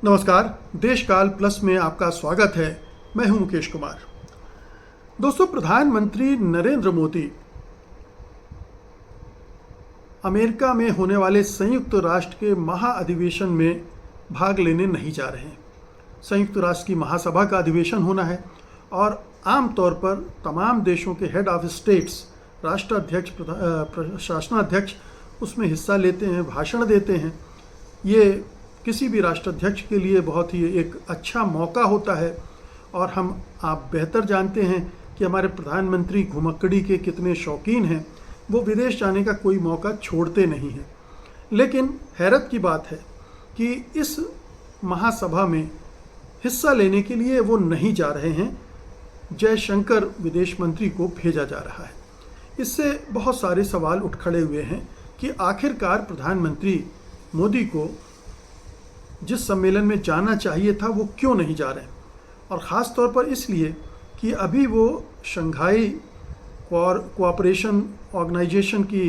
नमस्कार। देशकाल प्लस में आपका स्वागत है। मैं हूं मुकेश कुमार। दोस्तों, प्रधानमंत्री नरेंद्र मोदी अमेरिका में होने वाले संयुक्त राष्ट्र के महाअधिवेशन में भाग लेने नहीं जा रहे हैं। संयुक्त राष्ट्र की महासभा का अधिवेशन होना है और आमतौर पर तमाम देशों के हेड ऑफ स्टेट्स, राष्ट्राध्यक्ष, शासनाध्यक्ष उसमें हिस्सा लेते हैं, भाषण देते हैं। ये किसी भी राष्ट्राध्यक्ष के लिए बहुत ही एक अच्छा मौका होता है और आप बेहतर जानते हैं कि हमारे प्रधानमंत्री घुमक्कड़ी के कितने शौकीन हैं। वो विदेश जाने का कोई मौका छोड़ते नहीं हैं। लेकिन हैरत की बात है कि इस महासभा में हिस्सा लेने के लिए वो नहीं जा रहे हैं। जयशंकर विदेश मंत्री को भेजा जा रहा है। इससे बहुत सारे सवाल उठ खड़े हुए हैं कि आखिरकार प्रधानमंत्री मोदी को जिस सम्मेलन में जाना चाहिए था वो क्यों नहीं जा रहे हैं। और ख़ास तौर पर इसलिए कि अभी वो शंघाई कोऑपरेशन ऑर्गेनाइजेशन की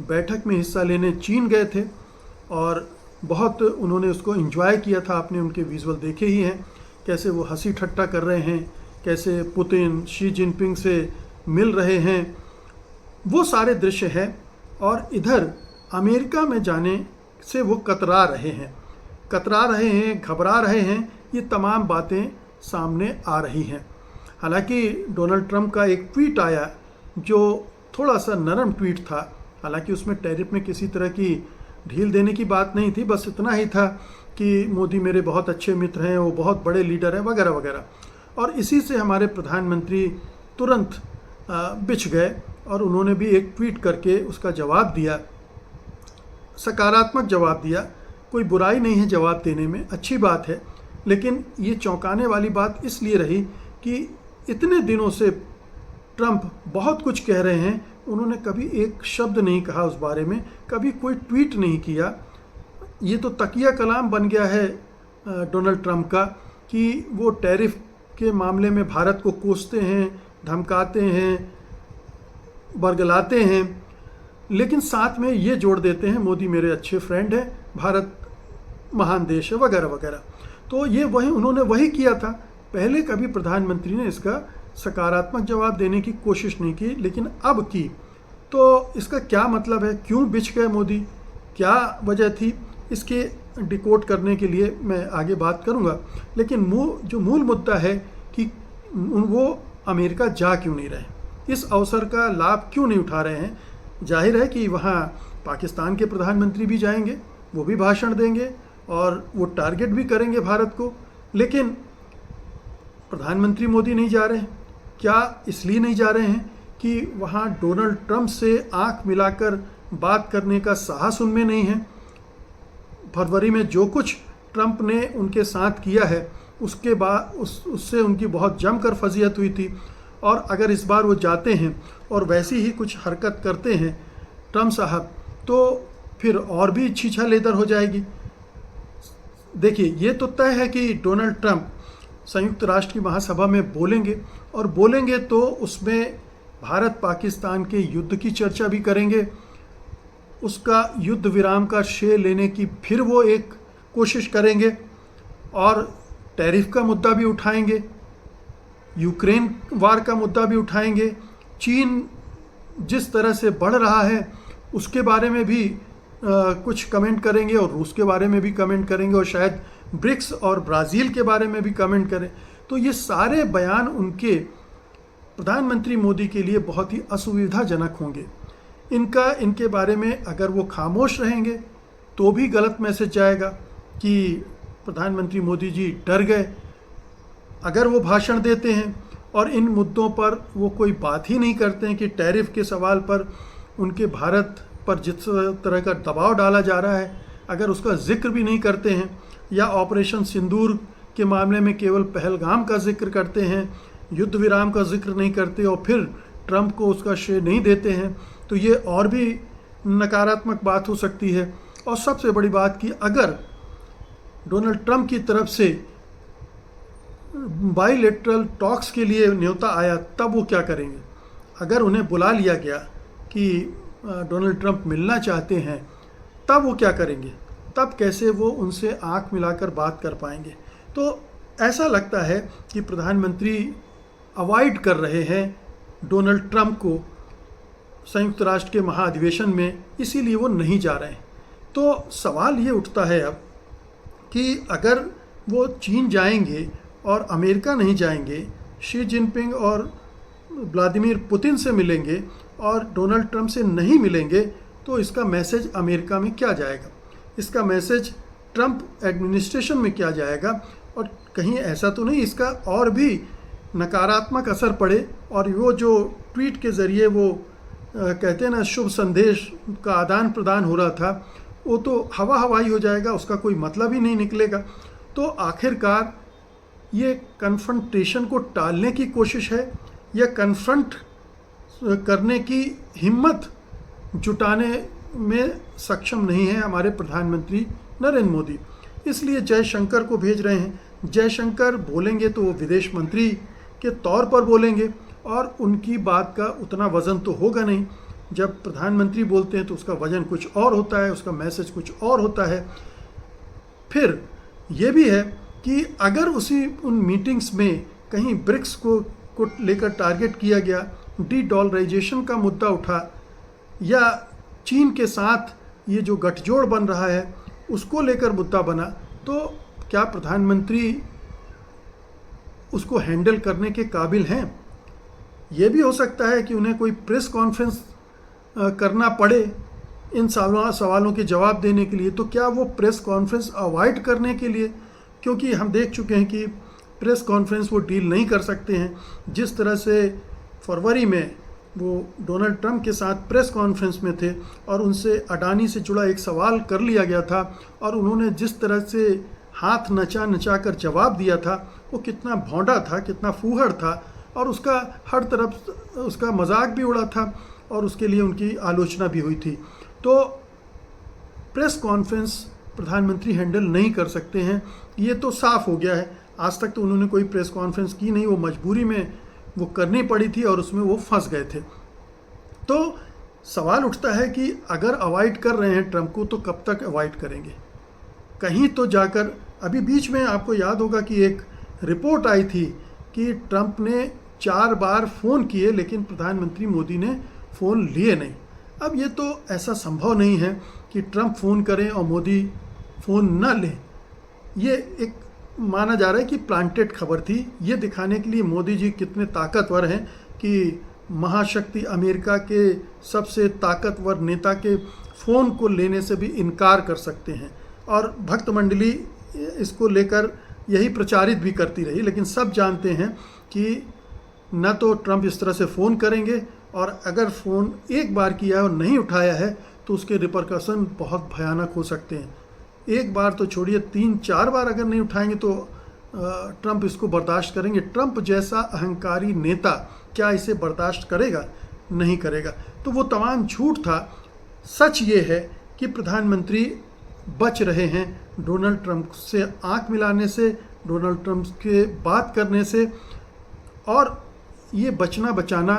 बैठक में हिस्सा लेने चीन गए थे और बहुत उन्होंने उसको एंजॉय किया था। आपने उनके विजुअल देखे ही हैं, कैसे वो हंसी ठट्टा कर रहे हैं, कैसे पुतिन शी जिनपिंग से मिल रहे हैं, वो सारे दृश्य हैं। और इधर अमेरिका में जाने से वो कतरा रहे हैं, घबरा रहे हैं। ये तमाम बातें सामने आ रही हैं। हालांकि डोनाल्ड ट्रंप का एक ट्वीट आया जो थोड़ा सा नरम ट्वीट था। हालांकि उसमें टैरिफ में किसी तरह की ढील देने की बात नहीं थी, बस इतना ही था कि मोदी मेरे बहुत अच्छे मित्र हैं, वो बहुत बड़े लीडर हैं, वगैरह वगैरह। और इसी से हमारे प्रधानमंत्री तुरंत बिछ गए और उन्होंने भी एक ट्वीट करके उसका जवाब दिया, सकारात्मक जवाब दिया। कोई बुराई नहीं है जवाब देने में, अच्छी बात है। लेकिन ये चौंकाने वाली बात इसलिए रही कि इतने दिनों से ट्रंप बहुत कुछ कह रहे हैं, उन्होंने कभी एक शब्द नहीं कहा उस बारे में, कभी कोई ट्वीट नहीं किया। ये तो तकिया कलाम बन गया है डोनाल्ड ट्रंप का कि वो टैरिफ के मामले में भारत को कोसते हैं, धमकाते हैं, बरगलाते हैं, लेकिन साथ में ये जोड़ देते हैं मोदी मेरे अच्छे फ्रेंड हैं, भारत महान देश है, वगैरह वगैरह। तो ये उन्होंने वही किया था। पहले कभी प्रधानमंत्री ने इसका सकारात्मक जवाब देने की कोशिश नहीं की, लेकिन अब की। तो इसका क्या मतलब है, क्यों बिछ गए मोदी, क्या वजह थी, इसके डिकोड करने के लिए मैं आगे बात करूंगा। लेकिन जो मूल मुद्दा है कि वो अमेरिका जा क्यों नहीं रहे, इस अवसर का लाभ क्यों नहीं उठा रहे हैं। जाहिर है कि वहाँ पाकिस्तान के प्रधानमंत्री भी जाएंगे, वो भी भाषण देंगे और वो टारगेट भी करेंगे भारत को। लेकिन प्रधानमंत्री मोदी नहीं जा रहे हैं। क्या इसलिए नहीं जा रहे हैं कि वहाँ डोनाल्ड ट्रंप से आंख मिलाकर बात करने का साहस उनमें नहीं है। फरवरी में जो कुछ ट्रंप ने उनके साथ किया है उसके बाद उससे उनकी बहुत जमकर फजीहत हुई थी। और अगर इस बार वो जाते हैं और वैसी ही कुछ हरकत करते हैं ट्रंप साहब, तो फिर और भी छीछा-लेदर हो जाएगी। देखिए, ये तो तय है कि डोनाल्ड ट्रंप संयुक्त राष्ट्र की महासभा में बोलेंगे और बोलेंगे तो उसमें भारत पाकिस्तान के युद्ध की चर्चा भी करेंगे। उसका युद्ध विराम का श्रेय लेने की फिर वो एक कोशिश करेंगे और टैरिफ का मुद्दा भी उठाएंगे, यूक्रेन वार का मुद्दा भी उठाएंगे, चीन जिस तरह से बढ़ रहा है उसके बारे में भी कुछ कमेंट करेंगे और रूस के बारे में भी कमेंट करेंगे और शायद ब्रिक्स और ब्राज़ील के बारे में भी कमेंट करें। तो ये सारे बयान उनके प्रधानमंत्री मोदी के लिए बहुत ही असुविधाजनक होंगे। इनके बारे में अगर वो खामोश रहेंगे तो भी गलत मैसेज जाएगा कि प्रधानमंत्री मोदी जी डर गए। अगर वो भाषण देते हैं और इन मुद्दों पर वो कोई बात ही नहीं करते हैं कि टैरिफ के सवाल पर उनके भारत पर जिस तरह का दबाव डाला जा रहा है, अगर उसका जिक्र भी नहीं करते हैं या ऑपरेशन सिंदूर के मामले में केवल पहलगाम का जिक्र करते हैं, युद्ध विराम का जिक्र नहीं करते और फिर ट्रंप को उसका श्रेय नहीं देते हैं, तो ये और भी नकारात्मक बात हो सकती है। और सबसे बड़ी बात कि अगर डोनाल्ड ट्रंप की तरफ से बाईलेटरल टॉक्स के लिए न्योता आया तब वो क्या करेंगे। अगर उन्हें बुला लिया गया कि डोनाल्ड ट्रंप मिलना चाहते हैं, तब वो क्या करेंगे। तब कैसे वो उनसे आंख मिलाकर बात कर पाएंगे। तो ऐसा लगता है कि प्रधानमंत्री अवॉइड कर रहे हैं डोनाल्ड ट्रंप को संयुक्त राष्ट्र के महाअधिवेशन में, इसीलिए वो नहीं जा रहे हैं। तो सवाल ये उठता है अब कि अगर वो चीन जाएंगे और अमेरिका नहीं जाएंगे, शी जिनपिंग और व्लादिमीर पुतिन से मिलेंगे और डोनाल्ड ट्रंप से नहीं मिलेंगे, तो इसका मैसेज अमेरिका में क्या जाएगा, इसका मैसेज ट्रंप एडमिनिस्ट्रेशन में क्या जाएगा, और कहीं ऐसा तो नहीं इसका और भी नकारात्मक असर पड़े और वो जो ट्वीट के ज़रिए वो कहते हैं ना शुभ संदेश का आदान प्रदान हो रहा था, वो तो हवा हवाई हो जाएगा, उसका कोई मतलब ही नहीं निकलेगा। तो आखिरकार ये कन्फ्रंटेशन को टालने की कोशिश है या कन्फ्रंट करने की हिम्मत जुटाने में सक्षम नहीं है हमारे प्रधानमंत्री नरेंद्र मोदी, इसलिए जयशंकर को भेज रहे हैं। जयशंकर बोलेंगे तो वो विदेश मंत्री के तौर पर बोलेंगे और उनकी बात का उतना वज़न तो होगा नहीं। जब प्रधानमंत्री बोलते हैं तो उसका वज़न कुछ और होता है, उसका मैसेज कुछ और होता है। फिर ये भी है कि अगर उन मीटिंग्स में कहीं ब्रिक्स को लेकर टारगेट किया गया, डी-डॉलराइजेशन का मुद्दा उठा या चीन के साथ ये जो गठजोड़ बन रहा है उसको लेकर मुद्दा बना, तो क्या प्रधानमंत्री उसको हैंडल करने के काबिल हैं? ये भी हो सकता है कि उन्हें कोई प्रेस कॉन्फ्रेंस करना पड़े इन सवालों के जवाब देने के लिए। तो क्या वो प्रेस कॉन्फ्रेंस अवॉइड करने के लिए, क्योंकि हम देख चुके हैं कि प्रेस कॉन्फ्रेंस वो डील नहीं कर सकते हैं। जिस तरह से फरवरी में वो डोनाल्ड ट्रंप के साथ प्रेस कॉन्फ्रेंस में थे और उनसे अडानी से जुड़ा एक सवाल कर लिया गया था और उन्होंने जिस तरह से हाथ नचा कर जवाब दिया था, वो कितना भौंडा था, कितना फूहड़ था और उसका हर तरफ उसका मजाक भी उड़ा था और उसके लिए उनकी आलोचना भी हुई थी। तो प्रेस कॉन्फ्रेंस प्रधानमंत्री हैंडल नहीं कर सकते हैं, ये तो साफ हो गया है। आज तक तो उन्होंने कोई प्रेस कॉन्फ्रेंस की नहीं, वो मजबूरी में वो करनी पड़ी थी और उसमें वो फंस गए थे। तो सवाल उठता है कि अगर अवॉइड कर रहे हैं ट्रंप को, तो कब तक अवॉइड करेंगे? कहीं तो जाकर, अभी बीच में आपको याद होगा कि एक रिपोर्ट आई थी कि ट्रंप ने 4 बार फ़ोन किए लेकिन प्रधानमंत्री मोदी ने फ़ोन लिए नहीं। अब ये तो ऐसा संभव नहीं है कि ट्रंप फ़ोन करें और मोदी फ़ोन न लें। ये एक माना जा रहा है कि प्लांटेड खबर थी, ये दिखाने के लिए मोदी जी कितने ताकतवर हैं कि महाशक्ति अमेरिका के सबसे ताकतवर नेता के फ़ोन को लेने से भी इनकार कर सकते हैं। और भक्त मंडली इसको लेकर यही प्रचारित भी करती रही, लेकिन सब जानते हैं कि न तो ट्रंप इस तरह से फ़ोन करेंगे और अगर फ़ोन एक बार किया और नहीं उठाया है तो उसके रिपरकशन बहुत भयानक हो सकते हैं। एक बार तो छोड़िए, 3-4 बार अगर नहीं उठाएंगे तो ट्रंप इसको बर्दाश्त करेंगे? ट्रंप जैसा अहंकारी नेता क्या इसे बर्दाश्त करेगा? नहीं करेगा। तो वो तमाम झूठ था। सच ये है कि प्रधानमंत्री बच रहे हैं डोनाल्ड ट्रंप से आंख मिलाने से, डोनाल्ड ट्रंप के बात करने से, और ये बचना बचाना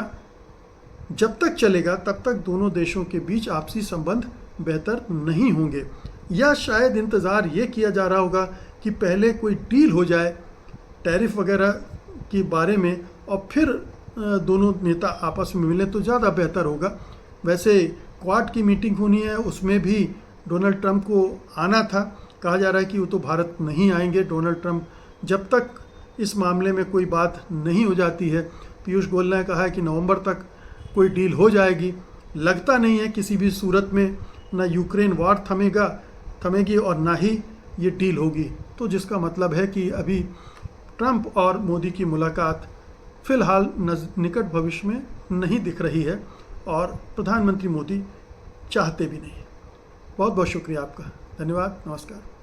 जब तक चलेगा तब तक दोनों देशों के बीच आपसी संबंध बेहतर नहीं होंगे। या शायद इंतज़ार ये किया जा रहा होगा कि पहले कोई डील हो जाए टैरिफ वगैरह के बारे में और फिर दोनों नेता आपस में मिले तो ज़्यादा बेहतर होगा। वैसे क्वाड की मीटिंग होनी है, उसमें भी डोनाल्ड ट्रंप को आना था। कहा जा रहा है कि वो तो भारत नहीं आएंगे डोनाल्ड ट्रंप जब तक इस मामले में कोई बात नहीं हो जाती है। पीयूष गोयल ने कहा है कि नवंबर तक कोई डील हो जाएगी। लगता नहीं है किसी भी सूरत में ना यूक्रेन वॉर थमेगी और ना ही ये डील होगी। तो जिसका मतलब है कि अभी ट्रंप और मोदी की मुलाकात फ़िलहाल निकट भविष्य में नहीं दिख रही है और प्रधानमंत्री मोदी चाहते भी नहीं। बहुत बहुत शुक्रिया आपका। धन्यवाद। नमस्कार।